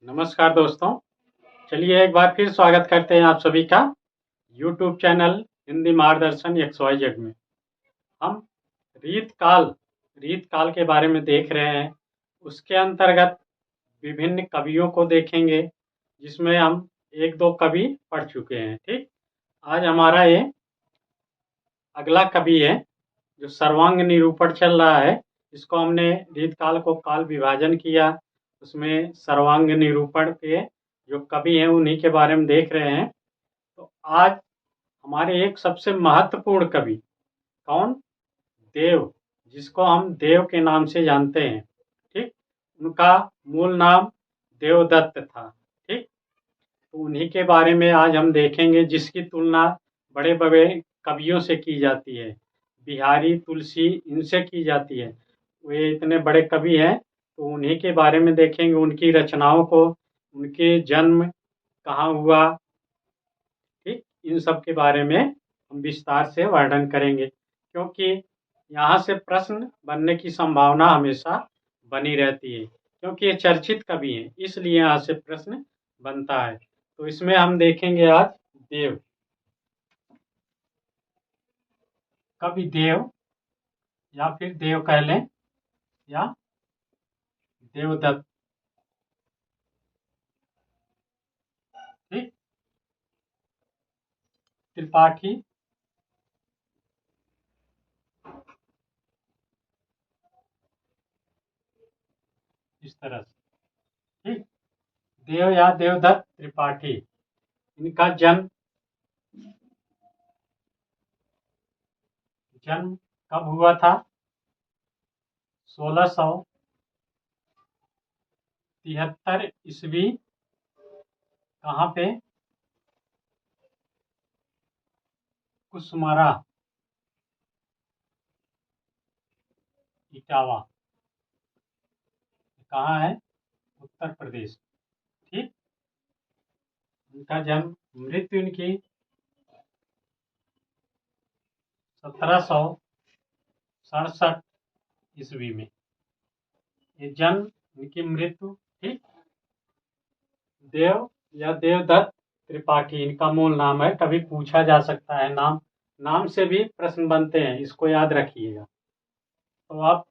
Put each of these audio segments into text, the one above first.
नमस्कार दोस्तों। चलिए एक बार फिर स्वागत करते हैं आप सभी का यूट्यूब चैनल हिंदी मार्गदर्शन XYZ में। हम रीत काल के बारे में देख रहे हैं। उसके अंतर्गत विभिन्न कवियों को देखेंगे, जिसमें हम एक दो कवि पढ़ चुके हैं। ठीक, आज हमारा ये अगला कवि है जो सर्वांग निरूपण चल रहा है। इसको हमने रीत काल को काल विभाजन किया, उसमें सर्वांग निरूपण के जो कवि हैं उन्हीं के बारे में देख रहे हैं। तो आज हमारे एक सबसे महत्वपूर्ण कवि कौन, देव, जिसको हम देव के नाम से जानते हैं। ठीक, उनका मूल नाम देवदत्त था। ठीक, तो उन्हीं के बारे में आज हम देखेंगे, जिसकी तुलना बड़े बड़े कवियों से की जाती है। बिहारी, तुलसी, इनसे की जाती है। वे इतने बड़े कवि हैं, तो उन्हीं के बारे में देखेंगे, उनकी रचनाओं को, उनके जन्म कहाँ हुआ। ठीक, इन सब के बारे में हम विस्तार से वर्णन करेंगे, क्योंकि यहाँ से प्रश्न बनने की संभावना हमेशा बनी रहती है, क्योंकि ये चर्चित कवि हैं, इसलिए यहाँ से प्रश्न बनता है। तो इसमें हम देखेंगे आज देव, कवि देव, या फिर देव कह लें, या देवदत्त। ठीक, त्रिपाठी, इस तरह से। ठीक, देव या देवदत्त त्रिपाठी, इनका जन्म कब हुआ था? 1673 ईस्वी। कहाँ पे? कुसमारा, इटावा, कहाँ है? उत्तर प्रदेश। ठीक, उनका जन्म, मृत्यु इनकी 1767 ईस्वी में। ये जन्म, इनकी मृत्यु। ठीक, देव या देवदत्त त्रिपाठी इनका मूल नाम है। कभी पूछा जा सकता है, नाम से भी प्रश्न बनते हैं, इसको याद रखिएगा। तो अब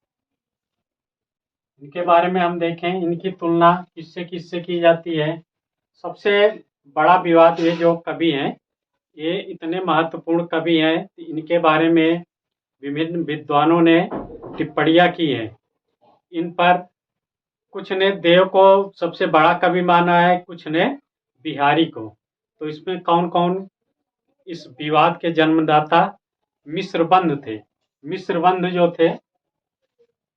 इनके बारे में हम देखें, इनकी तुलना किससे किससे की जाती है। सबसे बड़ा विवाद, ये जो कवि हैं, ये इतने महत्वपूर्ण कवि हैं, इनके बारे में विभिन्न विद्वानों ने टिप्पणियां की हैं। इन पर कुछ ने देव को सबसे बड़ा कवि माना है, कुछ ने बिहारी को। तो इसमें कौन कौन इस विवाद के जन्मदाता? मिश्रबंध थे। मिश्रबंध जो थे,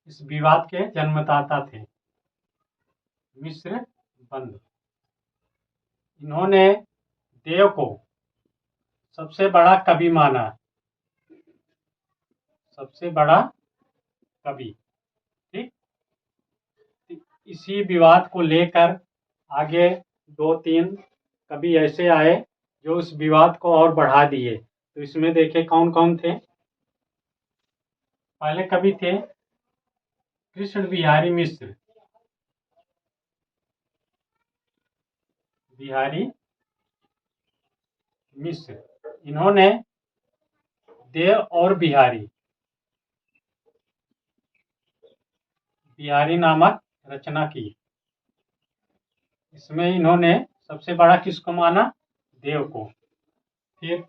इस विवाद के जन्मदाता थे, मिश्रबंध। इन्होंने देव को सबसे बड़ा कवि माना, सबसे बड़ा कवि। ठीक, इसी विवाद को लेकर आगे दो तीन कवि ऐसे आए जो उस विवाद को और बढ़ा दिए। तो इसमें देखे कौन कौन थे। पहले कवि थे कृष्ण बिहारी मिश्र। बिहारी मिश्र, इन्होंने देव और बिहारी नामक रचना की। इसमें इन्होंने सबसे बड़ा किसको माना? देव को। फिर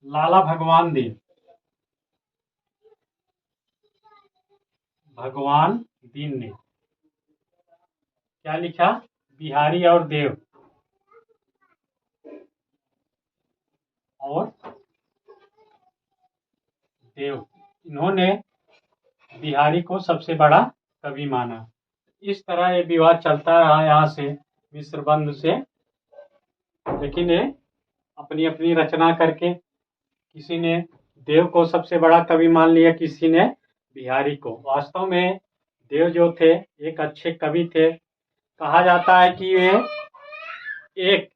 लाला भगवान दीन ने क्या लिखा? बिहारी और देव, इन्होंने बिहारी को सबसे बड़ा कवि माना। इस तरह ये विवाद चलता रहा यहाँ से, मिश्रबंध से। लेकिन ये अपनी अपनी रचना करके, किसी ने देव को सबसे बड़ा कवि मान लिया, किसी ने बिहारी को। वास्तव में देव जो थे एक अच्छे कवि थे। कहा जाता है कि वे एक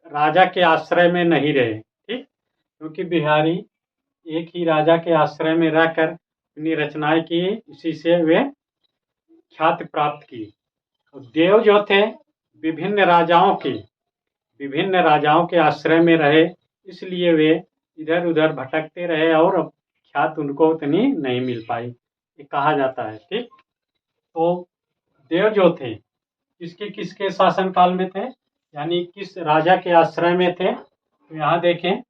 राजा के आश्रय में नहीं रहे। ठीक, क्योंकि बिहारी एक ही राजा के आश्रय में रहकर अपनी रचनाएं की, इसी से वे ख्याति प्राप्त की। देव जो थे विभिन्न राजाओं के आश्रय में रहे, इसलिए वे इधर उधर भटकते रहे और अब ख्यात उनको उतनी नहीं मिल पाई, ये कहा जाता है। ठीक, तो देव जो थे किसके किसके शासन काल में थे, यानी किस राजा के आश्रय में थे, तो यहाँ देखें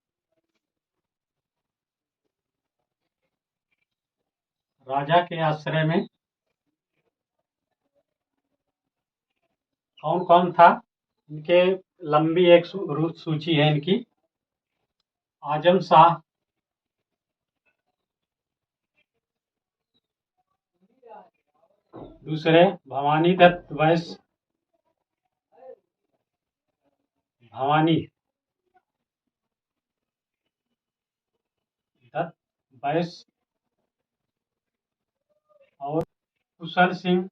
राजा के आश्रय में कौन कौन था, इनके लंबी एक सूची है इनकी। आजम शाह, दूसरे भवानी दत्त वैश्य, भवानी दत्त वैश्य और कुशल सिंह,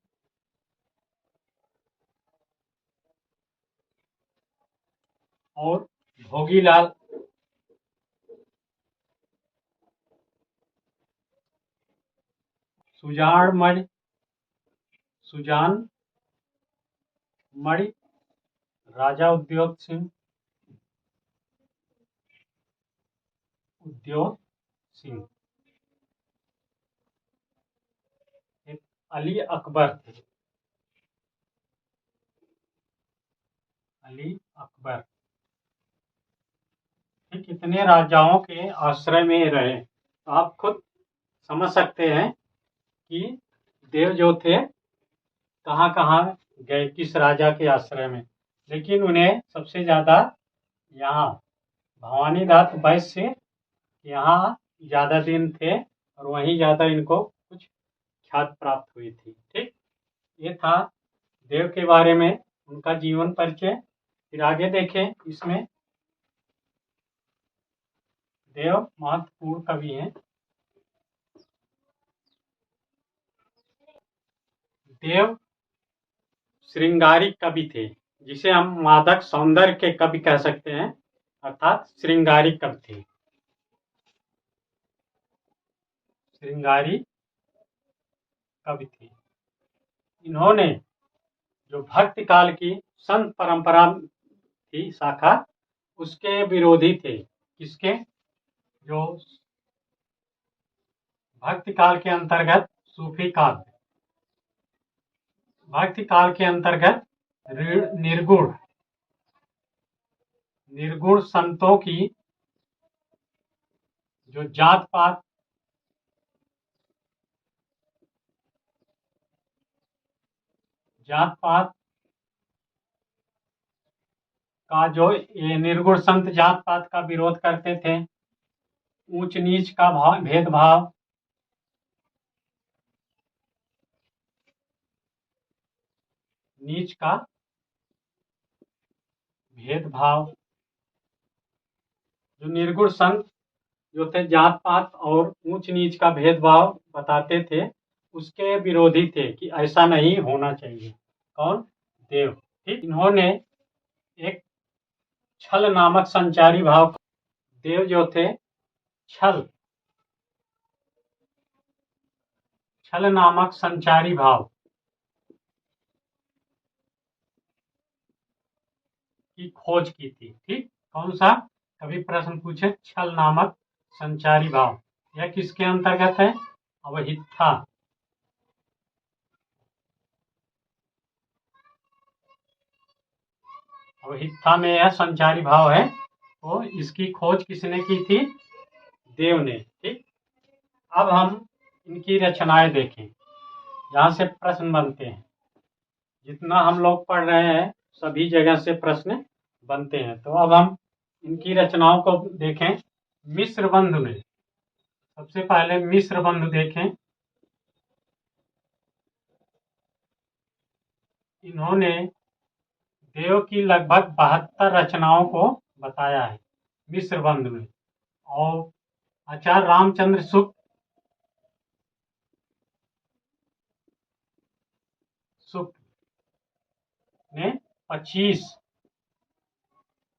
और भोगीलाल, सुजान मणि, राजा उद्योग सिंह, एक अली अकबर थे, अली अकबर। ठीक, इतने राजाओं के आश्रय में रहे, तो आप खुद समझ सकते हैं कि देव जो थे कहाँ कहाँ गए, किस राजा के आश्रय में, लेकिन उन्हें सबसे ज्यादा यहाँ भवानी दत्त वैश्य यहाँ ज्यादा दिन थे और वहीं ज्यादा इनको कुछ ख्यात प्राप्त हुई थी। ठीक, ये था देव के बारे में उनका जीवन परिचय। फिर आगे देखें, इसमें देव महत्वपूर्ण कवि हैं। देव श्रृंगारिक कवि थे, जिसे हम मादक सौंदर्य के कवि कह सकते हैं, अर्थात श्रृंगारिक कवि थे, श्रृंगारी कवि थे। इन्होंने जो भक्ति काल की संत परंपरा थी शाखा, उसके विरोधी थे। किसके? जो भक्ति काल के अंतर्गत सूफी काव्य, भक्ति काल के अंतर्गत निर्गुण संतों की जो जात पात का, जो ये निर्गुण संत जात पात का विरोध करते थे, ऊंच नीच का भेदभाव, नीच का भेदभाव, जो निर्गुण संत जो थे जात पात और ऊंच नीच का भेदभाव बताते थे, उसके विरोधी थे कि ऐसा नहीं होना चाहिए। कौन? देव। ठीक, इन्होंने एक छल नामक संचारी भाव, देव जो थे छल नामक संचारी भाव की खोज की थी। ठीक, कौन सा? कभी प्रश्न पूछे, छल नामक संचारी भाव, यह किसके अंतर्गत है? अवहिथा। अवहिथा में यह संचारी भाव है, तो इसकी खोज किसने की थी? देव ने। ठीक, अब हम इनकी रचनाएं देखें, यहाँ से प्रश्न बनते हैं। जितना हम लोग पढ़ रहे हैं सभी जगह से प्रश्न बनते हैं, तो अब हम इनकी रचनाओं को देखें। मिश्र बंधु में सबसे पहले मिश्र बंधु देखें। इन्होंने देव की लगभग 72 रचनाओं को बताया है मिश्र बंधु में, और आचार्य रामचंद्र शुक्ल ने 25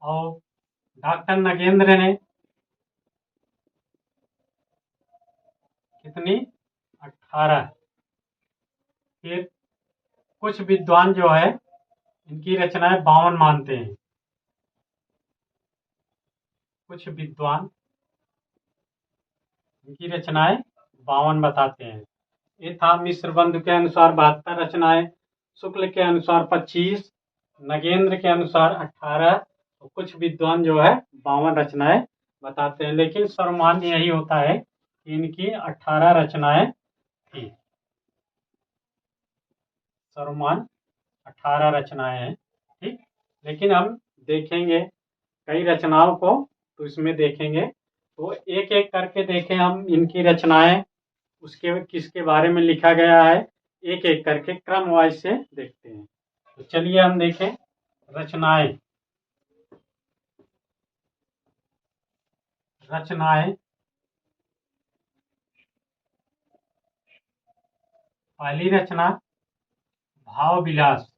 और डॉक्टर नगेंद्र ने कितनी? 18। फिर कुछ विद्वान जो है इनकी रचनाएं 52 मानते हैं कुछ विद्वान। इनकी रचनाएं 52 बताते हैं। ये था मिश्र बंधु के अनुसार 72 रचनाएं, शुक्ल के अनुसार 25, नगेंद्र के अनुसार 18, तो कुछ विद्वान जो है 52 रचनाएं बताते हैं, लेकिन सर्वमान्य यही होता है कि इनकी 18 रचनाएं थी। सर्वमान्य 18 रचनाएं हैं, ठीक। लेकिन हम देखेंगे कई रचनाओं को, तो इसमें देखेंगे तो एक एक करके देखें हम इनकी रचनाएं, उसके किसके बारे में लिखा गया है, एक एक करके क्रम वाइज से देखते हैं। तो चलिए हम देखें रचनाएं। पहली रचना भाव विलास।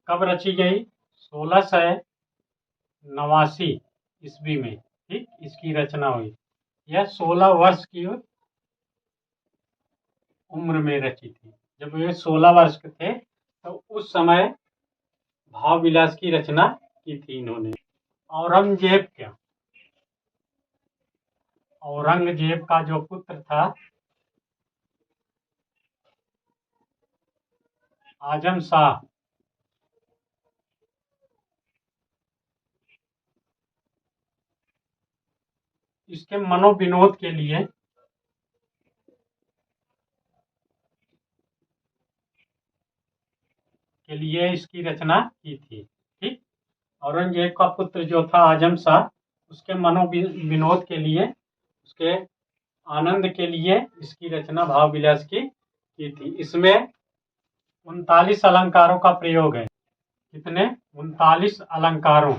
कब रची गई? 1689 ईस्वी में, ठीक, इसकी रचना हुई। यह 16 वर्ष की उम्र में रची थी। जब वे 16 वर्ष के थे तो उस समय भाव विलास की रचना की थी इन्होंने। औरंगजेब का जो पुत्र था आजम शाह, इसके मनोविनोद के लिए इसकी रचना की थी, ठीक। औरंगजेब का पुत्र जो था आजम शाह, उसके मनोविनोद के लिए, उसके आनंद के लिए इसकी रचना भाव विलास की थी। इसमें 39 अलंकारों का प्रयोग है। कितने? 39 अलंकारों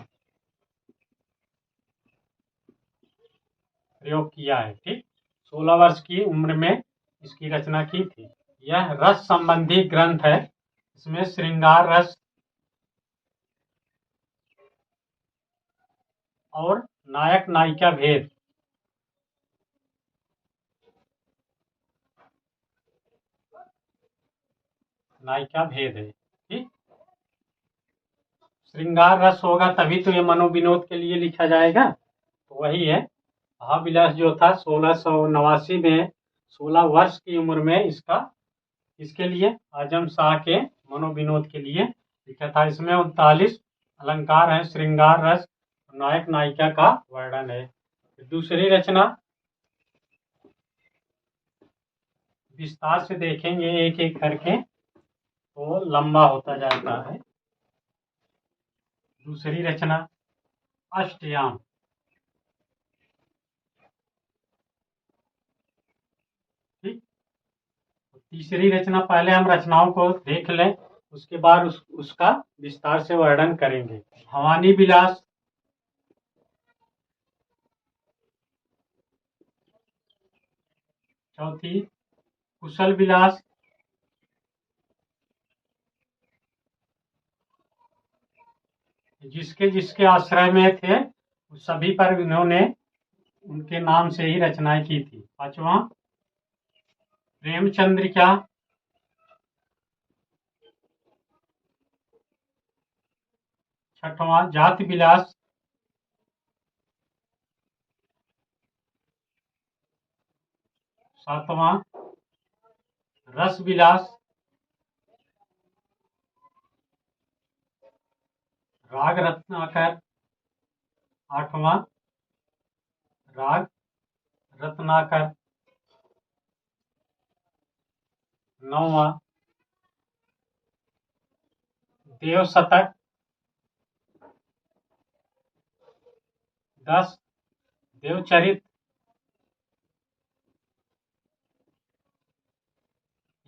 प्रयोग किया है, ठीक। 16 वर्ष की उम्र में इसकी रचना की थी। यह रस संबंधी ग्रंथ है। इसमें श्रृंगार रस और नायक नायिका भेद, है, ठीक। श्रृंगार रस होगा तभी तो ये मनोविनोद के लिए लिखा जाएगा, तो वही है। भावविलास जो था 1689 में, 16 वर्ष की उम्र में इसका, इसके लिए आजम शाह के मनोविनोद के लिए लिखा था। इसमें 39 अलंकार है, श्रृंगार रस, नायक नायिका का वर्णन है। दूसरी रचना विस्तार से देखेंगे एक एक करके, तो लंबा होता जाता है। दूसरी रचना अष्टयाम। ठीक। तीसरी रचना, पहले हम रचनाओं को देख लें, उसके बाद उसका विस्तार से वर्णन करेंगे। भवानी विलास, चौथी कुशल विलास, जिसके जिसके आश्रय में थे सभी पर इन्होंने उनके नाम से ही रचनाएं की थी। पांचवा प्रेमचंद्रिका, छठवां जाति विलास, सातवां रस विलास, राग रत्नाकर, आठवां राग रत्नाकर, नौवां देव शतक, 10 देवचरित,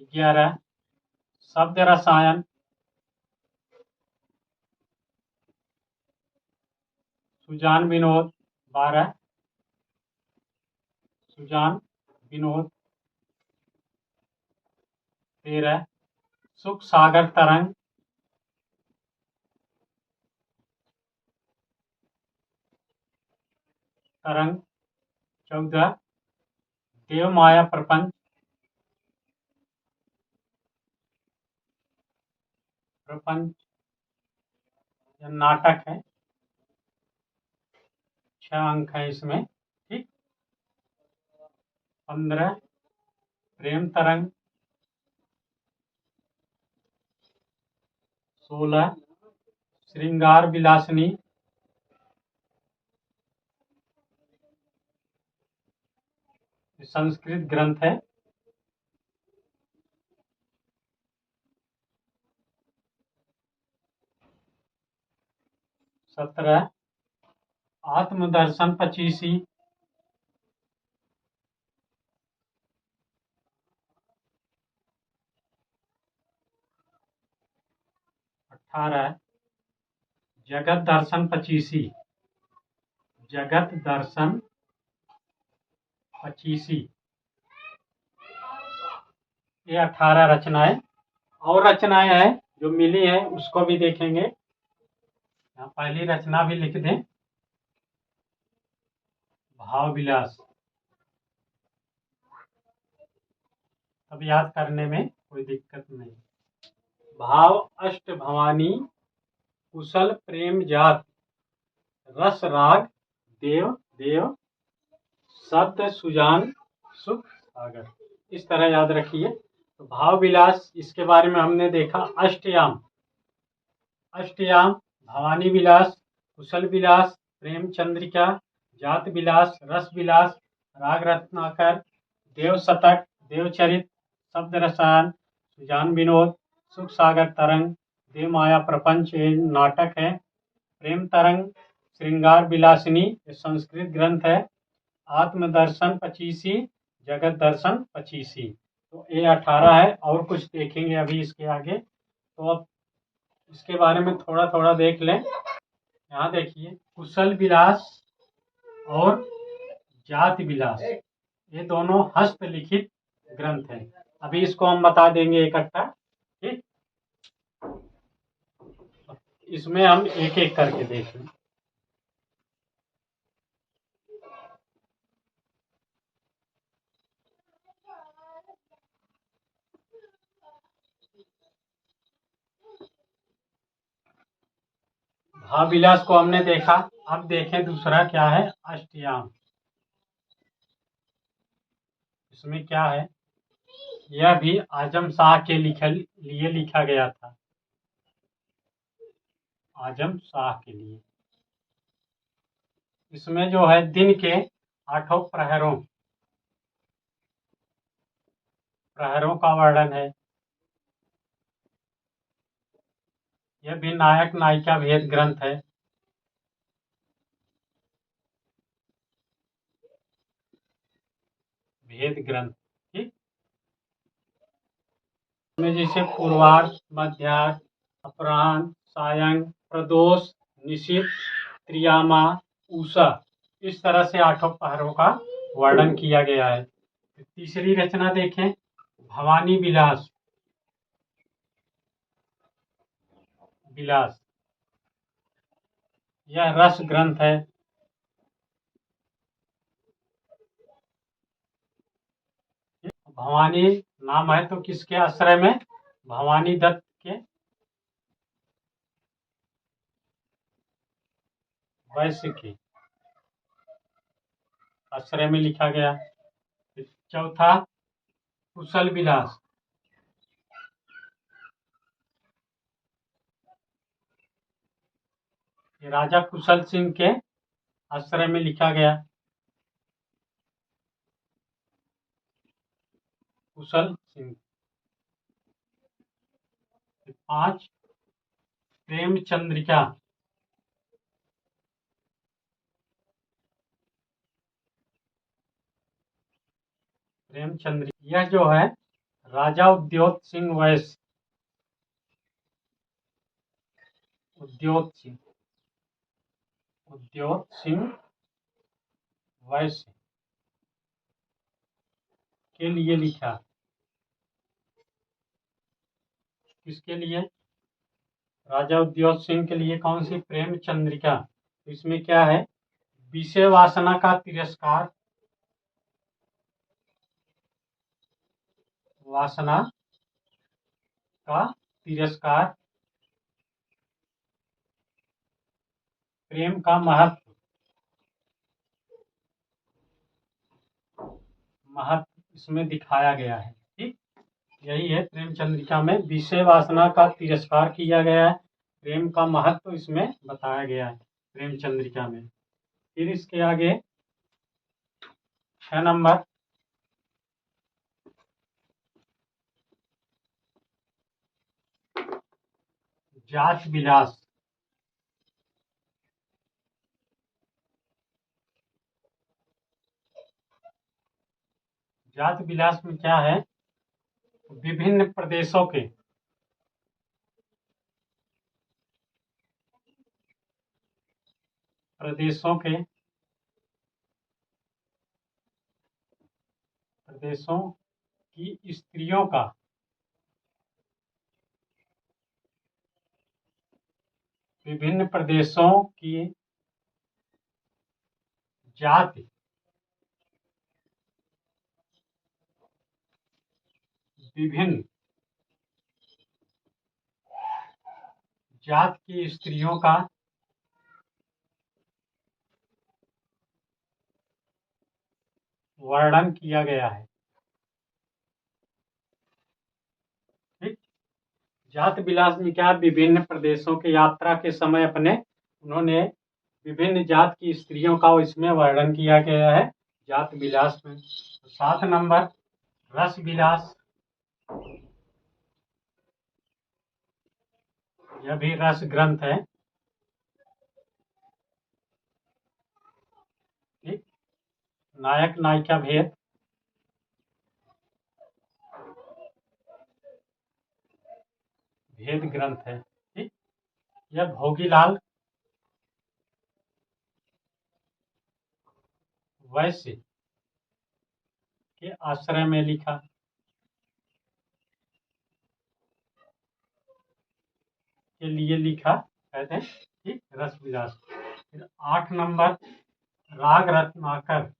11 शब्द रसायन, सुजान विनोद, 12 सुजान विनोद, 13 सुख सागर तरंग, 14 देव माया प्रपंच, प्रपंच या नाटक है। 6 अंक है इसमें, ठीक। 15 प्रेम तरंग, 16 श्रृंगार विलासिनी, 'संस्कृत ग्रंथ है। 17 आत्मदर्शन 25, 18 जगत दर्शन 25, जगत दर्शन 25। ये 18 रचनाएं। और रचनाएं हैं जो मिली हैं उसको भी देखेंगे। यहाँ पहली रचना भी लिख दें, भाव विलास। अब याद करने में कोई दिक्कत नहीं। भाव अष्ट भवानी, कुशल प्रेम जात, रस राग देव देव, शब्द सुजान सुख सागर। इस तरह याद रखिए। तो भाव विलास, इसके बारे में हमने देखा। अष्टयाम, अष्टयाम भवानी विलास, कुशल विलास, प्रेम चंद्रिका, जात विलास, रस विलास, राग रत्नाकर, देव शतक, देवचरित, शब्द रसायन, सुजान विनोद, सुख सागर तरंग, देव माया प्रपंच ये नाटक है। प्रेम तरंग, श्रृंगार विलासिनी ये संस्कृत ग्रंथ है। आत्मदर्शन 25, जगत दर्शन 25। तो ये 18 है। और कुछ देखेंगे अभी इसके आगे। तो अब इसके बारे में थोड़ा थोड़ा देख लें। यहाँ देखिए, कुशल विलास और जाति विलास ये दोनों हस्तलिखित ग्रंथ हैं। अभी इसको हम बता देंगे इकट्ठा, ठीक। इसमें हम एक एक करके देख लें। भाव विलास को हमने देखा। अब देखें दूसरा क्या है, अष्टयाम। इसमें क्या है, यह भी आजम शाह के लिए लिखा गया था। आजम शाह के लिए। इसमें जो है दिन के 8 प्रहरों का वर्णन है। यह भी नायक नायिका भेद ग्रंथ है। भेद ग्रंथ, ठीक। इसमें जैसे पूर्वार्ध, मध्यार्ध, अपराह्न, सायं, प्रदोष, निशीथ, त्रियामा, उषा, इस तरह से 8 पहरों का वर्णन किया गया है। तीसरी रचना देखें, भवानी विलास। विलास यह रस ग्रंथ है। भवानी नाम है तो किसके आश्रय में, भवानी दत्त के वैश्य के आश्रय में लिखा गया। चौथा, कुशल विलास। ये राजा कुशल सिंह के आश्रय में लिखा गया। कुशल सिंह। 5 प्रेम चंद्रिका। प्रेमचंद्र यह जो है राजा उद्योत सिंह वैश्य। उद्योत सिंह वैश्य के लिए लिखा। किसके लिए, राजा उद्योत सिंह के लिए। कौन सी, प्रेम चंद्रिका। तो इसमें क्या है, विषय वासना का तिरस्कार, वासना का तिरस्कार, प्रेम का महत्व इसमें दिखाया गया है। ठीक, यही है प्रेम चंद्रिका में विषय वासना का तिरस्कार किया गया है, प्रेम का महत्व इसमें बताया गया है प्रेम चंद्रिका में। फिर इसके आगे 6 नंबर, जाच विलास। जात विलास में क्या है, विभिन्न प्रदेशों के की स्त्रियों का विभिन्न प्रदेशों की जाति विभिन्न जात की स्त्रियों का वर्णन किया गया है। ठीक, जात विलास में क्या, विभिन्न प्रदेशों के यात्रा के समय अपने उन्होंने विभिन्न जात की स्त्रियों का इसमें वर्णन किया गया है जात विलास में। 7 नंबर, रस विलास। यह भी रस ग्रंथ है। ठीक, नायक नायिका भेद, भेद ग्रंथ है। ठीक, यह भोगीलाल वैश्य के आश्रय में लिखा। के लिए लिखा कहते हैं। ठीक, रस विलास। फिर 8 नंबर, राग रत्नाकर।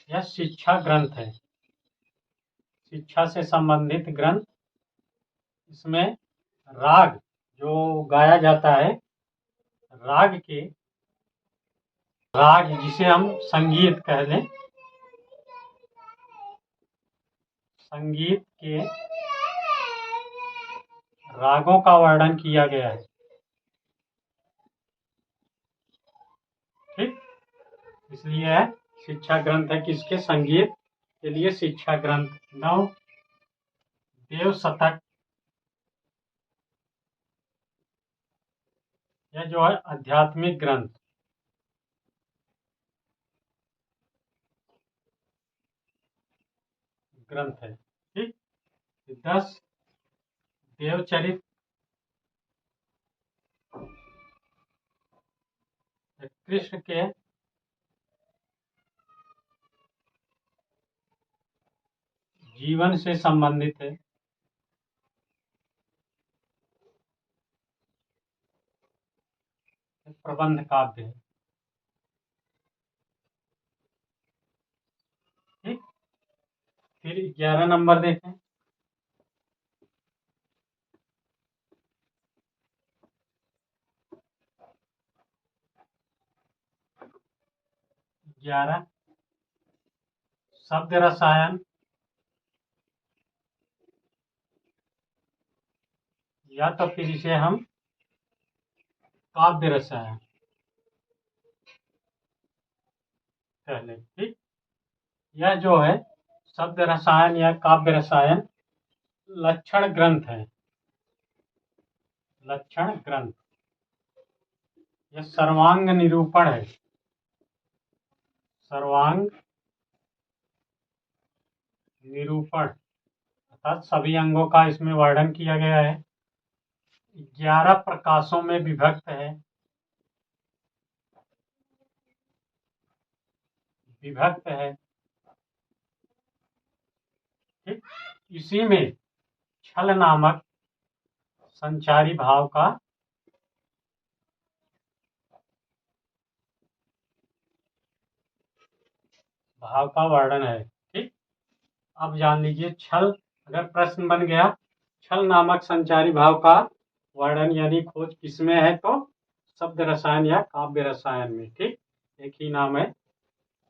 यह शिक्षा ग्रंथ है, शिक्षा से संबंधित ग्रंथ। इसमें राग जो गाया जाता है, राग के राग जिसे हम संगीत कह लें, संगीत के रागों का वर्णन किया गया है। ठीक, इसलिए है शिक्षा ग्रंथ है, किसके, संगीत के लिए शिक्षा ग्रंथ। 9, देव शतक। यह जो है आध्यात्मिक ग्रंथ है। ठीक, 10, देवचरित। कृष्ण के जीवन से संबंधित है। प्रबंध काव्य है। ठीक, फिर 11 नंबर देखें, शब्द रसायन, या तो फिर इसे हम काव्य रसायन कह लें। ठीक, यह जो है शब्द रसायन या काव्य रसायन लक्षण ग्रंथ है, लक्षण ग्रंथ। यह सर्वांग निरूपण है, सर्वांग निरूपण अर्थात सभी अंगों का इसमें वर्णन किया गया है। 11 प्रकाशों में विभक्त है, विभक्त है। ठीक, इसी में छल नामक संचारी भाव का वर्णन है। ठीक, अब जान लीजिए छल, अगर प्रश्न बन गया छल नामक संचारी भाव का वर्णन यानी खोज किसमें है? तो शब्द रसायन या काव्य रसायन में। ठीक, एक ही नाम है।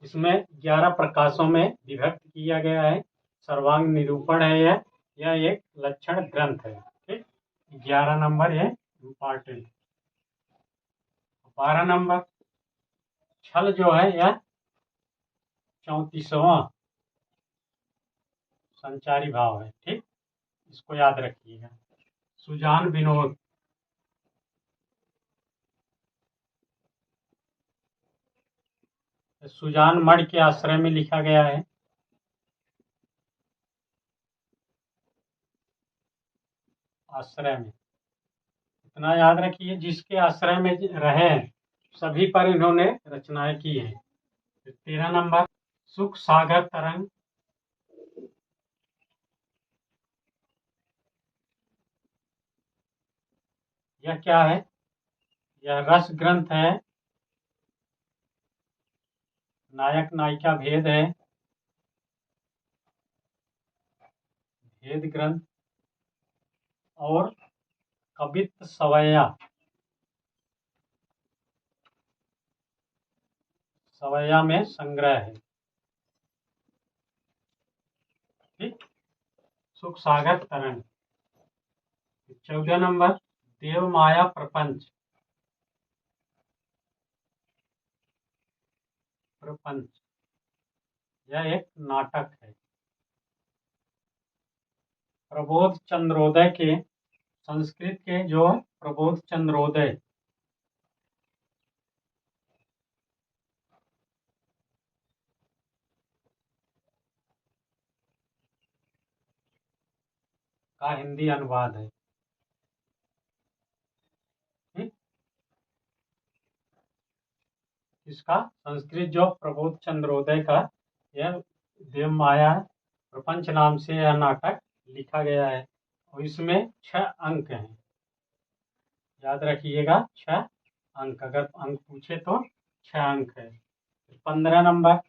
इसमें 11 प्रकाशों में विभक्त किया गया है। सर्वांग निरूपण है यह एक लक्षण ग्रंथ है। ठीक, 11 नंबर ये इम्पॉर्टेंट। 12 नंबर छल जो है यह 34वां संचारी भाव है। ठीक, इसको याद रखिएगा। सुजान विनोद, सुजान मढ़ के आश्रय में लिखा गया है। आश्रय में इतना याद रखिए, जिसके आश्रय में रहे सभी पर इन्होंने रचनाएं की हैं। 13 नंबर सुख सागर तरंग, यह क्या है? यह रस ग्रंथ है। नायक नायिका भेद है, भेद ग्रंथ। और कवित्त सवैया, सवैया में संग्रह है। ठीक, सुख सागर तरंग। 14 नंबर देव माया प्रपंच, प्रपंच यह एक नाटक है। प्रबोध चंद्रोदय के, संस्कृत के जो प्रबोध चंद्रोदय का हिंदी अनुवाद है। ठीक, इसका संस्कृत जो प्रबोध चंद्रोदय का यह देव माया प्रपंच नाम से यह नाटक लिखा गया है। और इसमें 6 अंक हैं। याद रखिएगा 6 अंक, अगर अंक पूछे तो 6 अंक है। 15 नंबर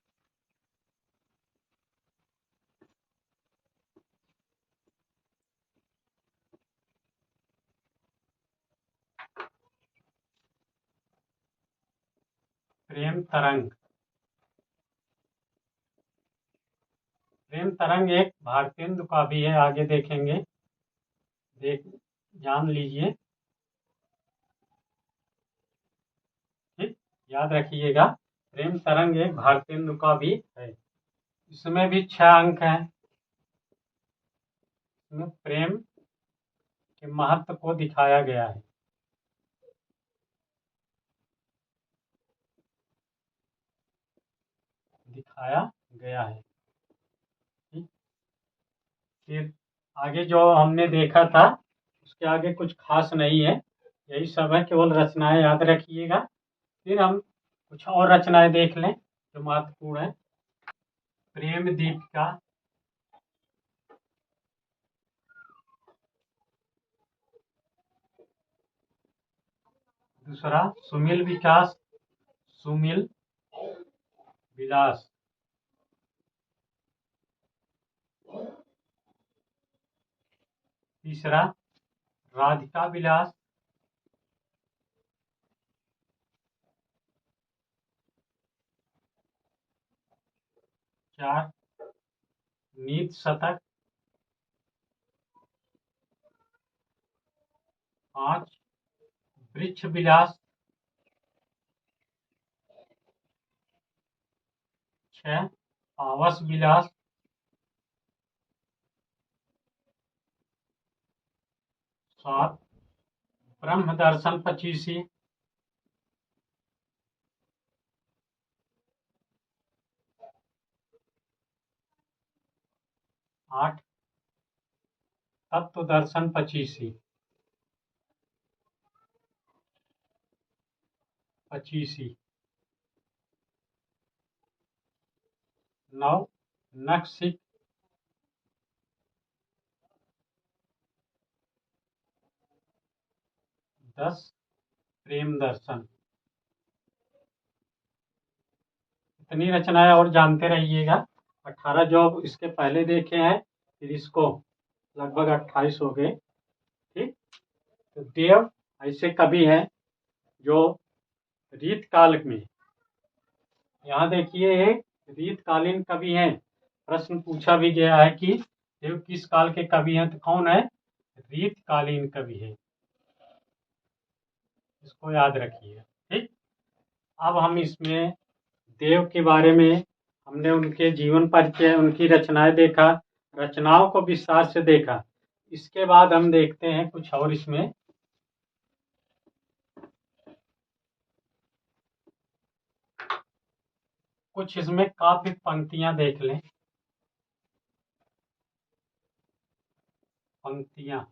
प्रेम तरंग। प्रेम तरंग एक भारतेंदु का भी है, आगे देखेंगे, देख जान लीजिए। ठीक, याद रखिएगा प्रेम तरंग एक भारतेंदु का भी है। इसमें भी 6 अंक हैं। इसमें प्रेम के महत्व को दिखाया गया है। दिखाया गया है। ठीक, फिर आगे जो हमने देखा था उसके आगे कुछ खास नहीं है, यही सब है, केवल रचनाएं याद रखिएगा। फिर हम कुछ और रचनाएं देख लें जो महत्वपूर्ण है। प्रेम दीपिका, दूसरा सुमिल विकास, सुमिल विलास, तीसरा राधिका विलास, चार नीत शतक, 5 वृक्ष विलास, 6 पावस विलास, 7 ब्रह्म दर्शन पचीसी, 8 तत्व दर्शन पचीसी, 9 नक्सिक, 10 प्रेम दर्शन। इतनी रचनाएं और जानते रहिएगा। 18 जो इसके पहले देखे हैं, फिर इसको लगभग 28 हो गए। ठीक, तो देव ऐसे कवि हैं जो रीत काल में, यहाँ देखिए एक रीतकालीन कवि हैं। प्रश्न पूछा भी गया है कि देव किस काल के कवि हैं, तो कौन है? रीतकालीन कवि है, इसको याद रखिए। ठीक, अब हम इसमें देव के बारे में हमने उनके जीवन परिचय, उनकी रचनाएं देखा, रचनाओं को विस्तार से देखा। इसके बाद हम देखते हैं कुछ और इसमें। कुछ इसमें काव्य पंक्तियां देख लें। पंक्तियां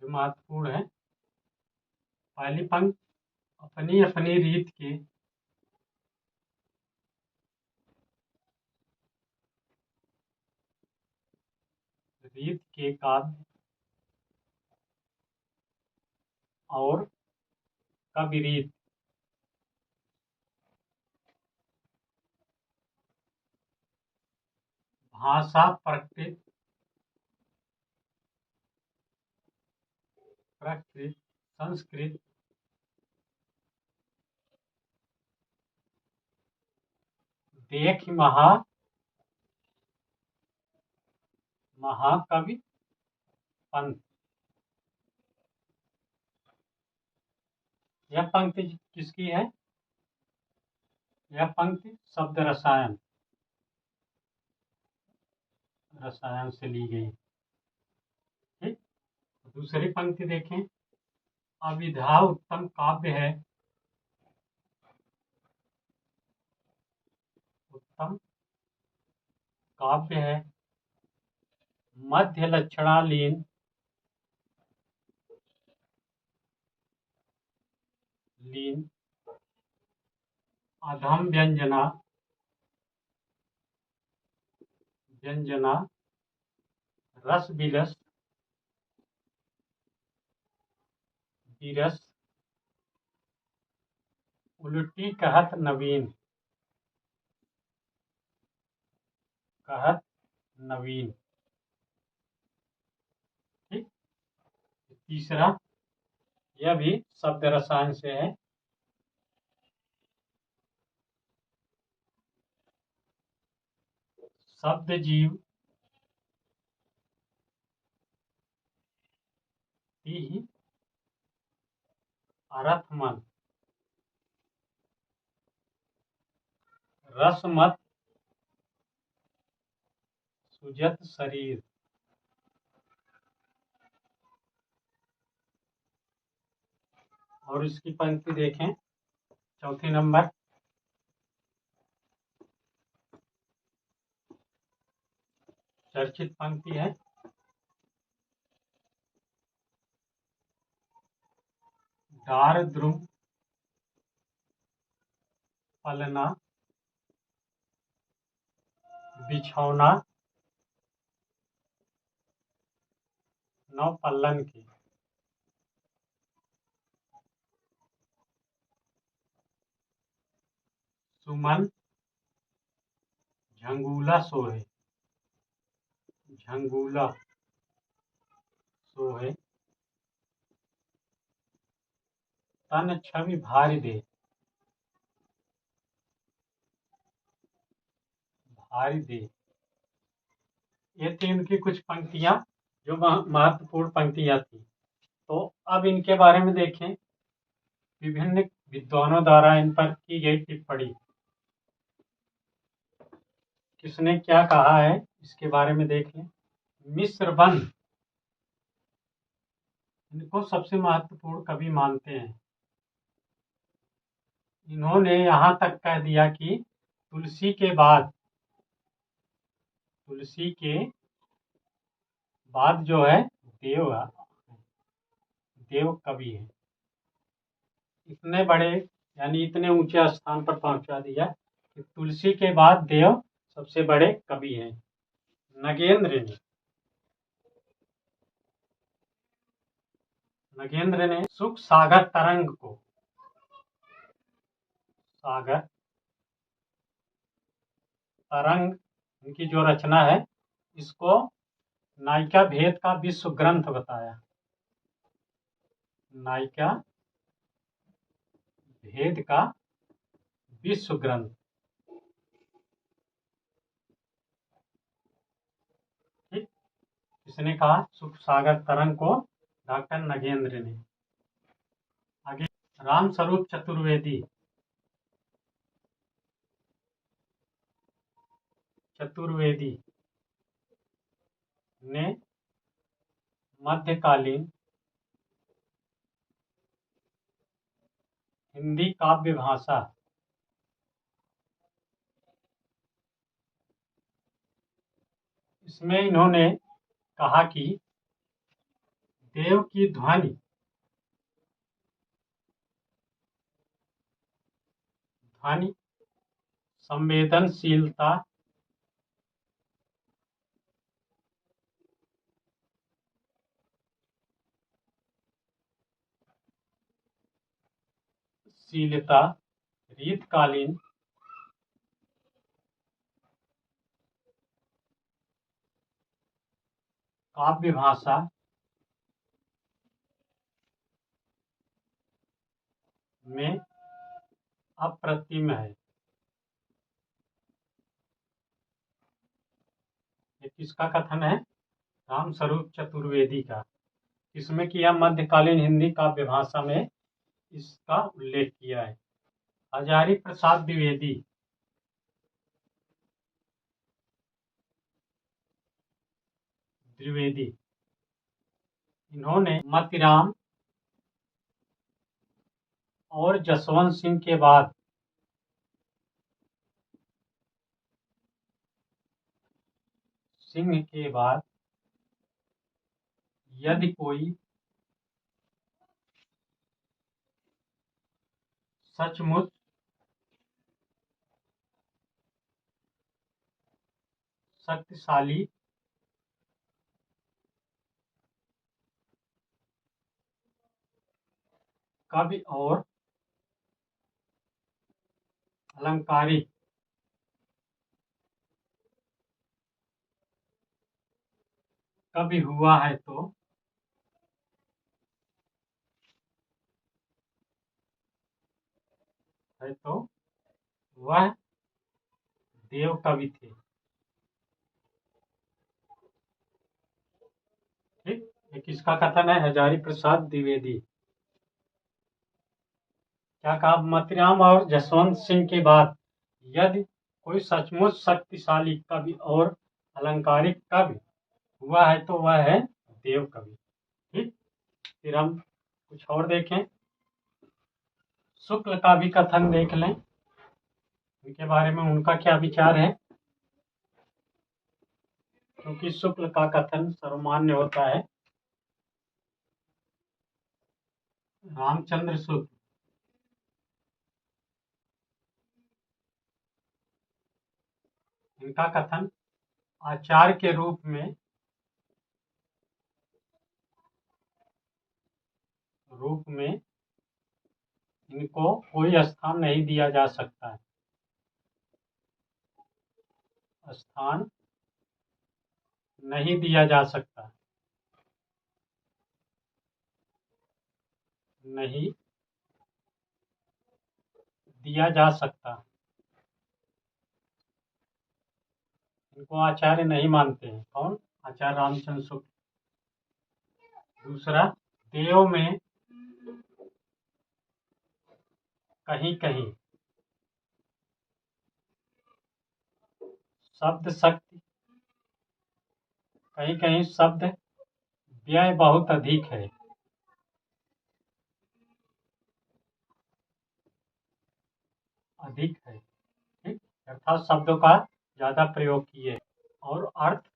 जो महत्वपूर्ण है। पहली पंक्ति, अपनी अपनी रीत के काव्य और कवि रीत भाषा प्रकृत संस्कृत देख महाकवि पंत। यह पंक्ति किसकी है? यह पंक्ति शब्द रसायन से ली गई। ठीक, दूसरी पंक्ति देखें, अविधा उत्तम काव्य है, उत्तम काव्य है, मध्य लक्षणालीन अधम व्यंजना रस विरस उल्टी कहत नवीन ठीक, तीसरा, यह भी शब्द रसायन से है। शब्द जीव ही अर्थ मन रसमत सुजत शरीर। और इसकी पंक्ति देखें, चौथी नंबर, चर्चित पंक्ति है, डार द्रुम पलना बिछौना नौ पल्लन की। सुमन झंगूला सोहे तन छवि भारी दे ये थी उनकी कुछ पंक्तियां जो महत्वपूर्ण पंक्तियां थी। तो अब इनके बारे में देखें, विभिन्न विद्वानों द्वारा इन पर की गई टिप्पणी, किसने क्या कहा है इसके बारे में देख लें। मिश्रबंध इनको सबसे महत्वपूर्ण कवि मानते हैं। इन्होंने यहाँ तक कह दिया कि तुलसी के बाद जो है देव कवि है। इतने बड़े यानी इतने ऊंचे स्थान पर पहुंचा दिया कि तुलसी के बाद देव सबसे बड़े कवि हैं। नगेंद्र ने सुख सागर तरंग को, सागर तरंग इनकी जो रचना है इसको नायिका भेद का विश्व ग्रंथ बताया। नायिका भेद का विश्व ग्रंथ। ठीक, किसने कहा? सुख सागर तरंग को डॉक्टर नगेंद्र ने। आगे रामस्वरूप चतुर्वेदी। चतुर्वेदी ने मध्यकालीन हिंदी काव्य भाषा इसमें इन्होंने कहा कि देव की ध्वनि संवेदनशीलता रीतकालीन काव्य भाषा में अप्रतिम है। ये किसका कथन है? रामस्वरूप चतुर्वेदी का। इसमें किया मध्यकालीन हिंदी काव्य भाषा में इसका उल्लेख किया है। हजारी प्रसाद द्विवेदी। इन्होंने मोतीराम और जसवंत सिंह के बाद यदि कोई सचमुच शक्तिशाली कवि और अलंकारिक कवि हुआ है तो वह देव कवि थे। ठीक, ये किसका कथन है? हजारी प्रसाद द्विवेदी। क्या कहा? मोतीराम और जसवंत सिंह के बाद यदि कोई सचमुच शक्तिशाली कवि और अलंकारिक कवि हुआ है तो वह है देव कवि। ठीक, फिर हम कुछ और देखें। शुक्ल का भी कथन देख लें, उनके बारे में उनका क्या विचार है, क्योंकि शुक्ल का कथन सर्वमान्य होता है। रामचंद्र शुक्ल इनका कथन आचार्य के रूप में इनको कोई स्थान नहीं दिया जा सकता है। स्थान नहीं दिया जा सकता, नहीं दिया जा सकता। इनको आचार्य नहीं मानते हैं। कौन? आचार्य रामचंद्र शुक्ल। दूसरा, देव में कहीं कहीं शब्द शक्ति, कहीं कहीं शब्द व्यय बहुत अधिक है। ठीक, अर्थात शब्दों का ज्यादा प्रयोग किए और अर्थ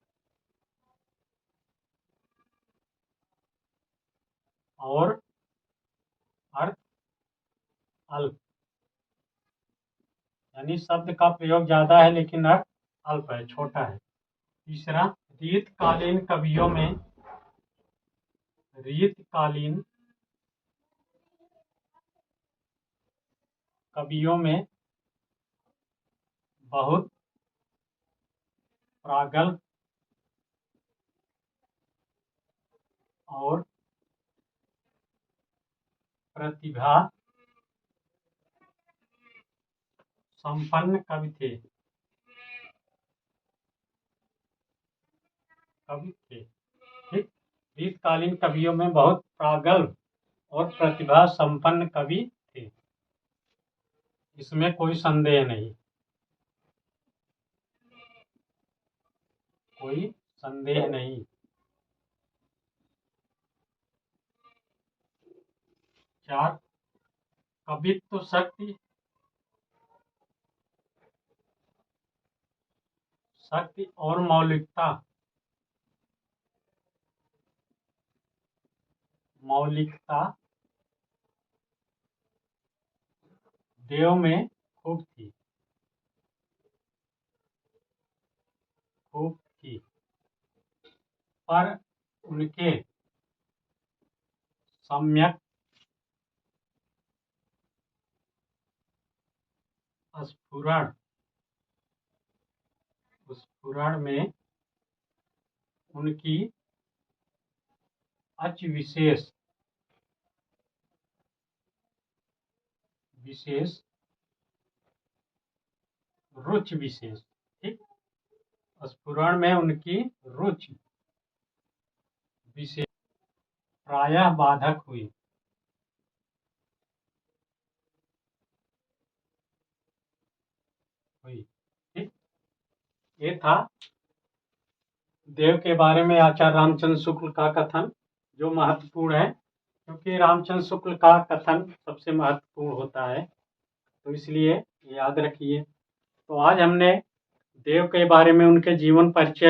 अल्प, यानी शब्द का प्रयोग ज्यादा है लेकिन अर्थ अल्प है, छोटा है। तीसरा, रीतकालीन कवियों में बहुत प्रागल्भ और प्रतिभा संपन्न कवि थे। ठीक। शीतकालीन कवियों में बहुत प्रागल्भ और प्रतिभा संपन्न कवि थे, इसमें कोई संदेह नहीं, कोई संदेह नहीं। 4 कवित्व शक्ति और मौलिकता देव में खूब थी। पर उनके सम्यक स्फुरण में उनकी विशेष रुचि ठीक, स्फुरण में उनकी रुचि विशेष प्रायः बाधक हुई। ठीक, ये था देव के बारे में आचार्य रामचंद्र शुक्ल का कथन, जो महत्वपूर्ण है, क्योंकि रामचंद्र शुक्ल का कथन सबसे महत्वपूर्ण होता है, तो इसलिए याद रखिए। तो आज हमने देव के बारे में, उनके जीवन परिचय